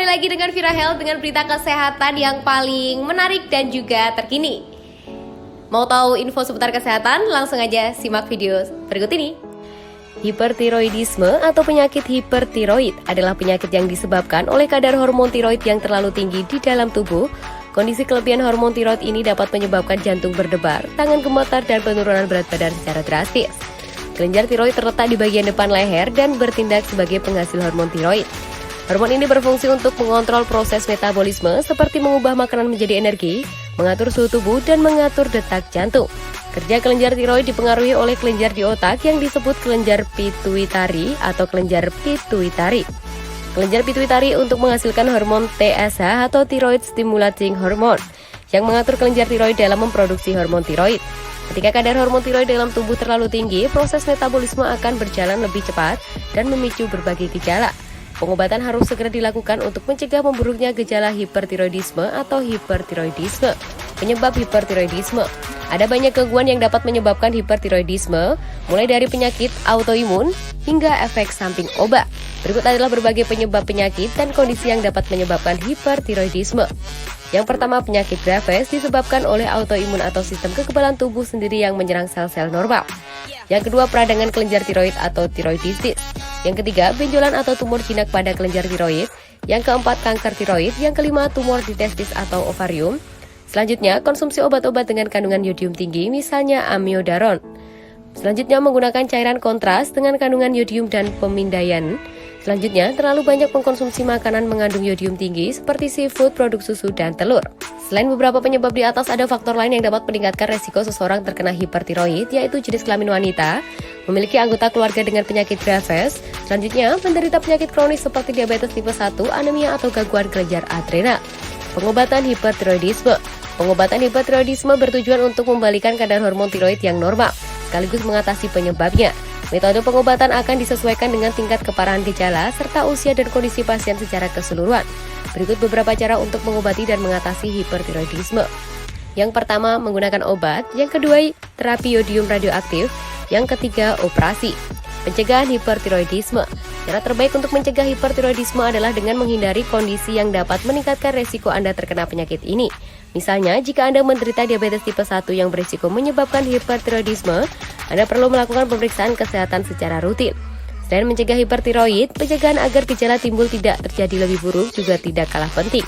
lagi dengan Vira Health dengan berita kesehatan yang paling menarik dan juga terkini. Mau tahu info seputar kesehatan? Langsung aja simak video berikut ini. Hipertiroidisme atau penyakit hipertiroid adalah penyakit yang disebabkan oleh kadar hormon tiroid yang terlalu tinggi di dalam tubuh. Kondisi kelebihan hormon tiroid ini dapat menyebabkan jantung berdebar, tangan gemetar, dan penurunan berat badan secara drastis. Kelenjar tiroid terletak di bagian depan leher dan bertindak sebagai penghasil hormon tiroid. Hormon ini berfungsi untuk mengontrol proses metabolisme seperti mengubah makanan menjadi energi, mengatur suhu tubuh, dan mengatur detak jantung. Kerja kelenjar tiroid dipengaruhi oleh kelenjar di otak yang disebut kelenjar pituitari atau kelenjar pituitari. Kelenjar pituitari untuk menghasilkan hormon TSH atau thyroid stimulating hormone yang mengatur kelenjar tiroid dalam memproduksi hormon tiroid. Ketika kadar hormon tiroid dalam tubuh terlalu tinggi, proses metabolisme akan berjalan lebih cepat dan memicu berbagai gejala. Pengobatan harus segera dilakukan untuk mencegah memburuknya gejala hipertiroidisme atau hipertiroidisme. Penyebab hipertiroidisme. Ada banyak gangguan yang dapat menyebabkan hipertiroidisme, mulai dari penyakit autoimun hingga efek samping obat. Berikut adalah berbagai penyebab penyakit dan kondisi yang dapat menyebabkan hipertiroidisme. Yang pertama, penyakit Graves disebabkan oleh autoimun atau sistem kekebalan tubuh sendiri yang menyerang sel-sel normal. Yang kedua, peradangan kelenjar tiroid atau tiroiditis. Yang ketiga, benjolan atau tumor jinak pada kelenjar tiroid. Yang keempat, kanker tiroid. Yang kelima, tumor di testis atau ovarium. Selanjutnya, konsumsi obat-obat dengan kandungan yodium tinggi, misalnya amiodaron. Selanjutnya, menggunakan cairan kontras dengan kandungan yodium dan pemindaian. Selanjutnya, terlalu banyak mengkonsumsi makanan mengandung yodium tinggi seperti seafood, produk susu, dan telur. Selain beberapa penyebab di atas, ada faktor lain yang dapat meningkatkan resiko seseorang terkena hipertiroid, yaitu jenis kelamin wanita, memiliki anggota keluarga dengan penyakit Graves, selanjutnya penderita penyakit kronis seperti diabetes tipe 1, anemia, atau gangguan kelenjar adrenal. Pengobatan hipertiroidisme. Pengobatan hipertiroidisme bertujuan untuk membalikan kadar hormon tiroid yang normal, sekaligus mengatasi penyebabnya. Metode pengobatan akan disesuaikan dengan tingkat keparahan gejala serta usia dan kondisi pasien secara keseluruhan. Berikut beberapa cara untuk mengobati dan mengatasi hipertiroidisme. Yang pertama, menggunakan obat. Yang kedua, terapi yodium radioaktif. Yang ketiga, operasi. Pencegahan hipertiroidisme. Cara terbaik untuk mencegah hipertiroidisme adalah dengan menghindari kondisi yang dapat meningkatkan resiko Anda terkena penyakit ini. Misalnya, jika Anda menderita diabetes tipe 1 yang berisiko menyebabkan hipertiroidisme, Anda perlu melakukan pemeriksaan kesehatan secara rutin. Selain mencegah hipertiroid, pencegahan agar gejala timbul tidak terjadi lebih buruk juga tidak kalah penting.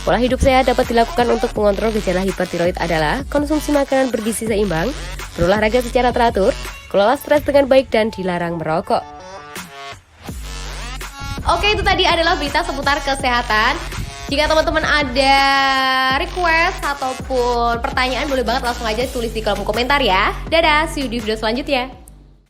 Pola hidup sehat dapat dilakukan untuk mengontrol gejala hipertiroid adalah konsumsi makanan bergizi seimbang, berolahraga secara teratur, kelola stres dengan baik, dan dilarang merokok. Oke, itu tadi adalah berita seputar kesehatan. Jika teman-teman ada request ataupun pertanyaan, boleh banget langsung aja tulis di kolom komentar ya. Dadah, see you di video selanjutnya.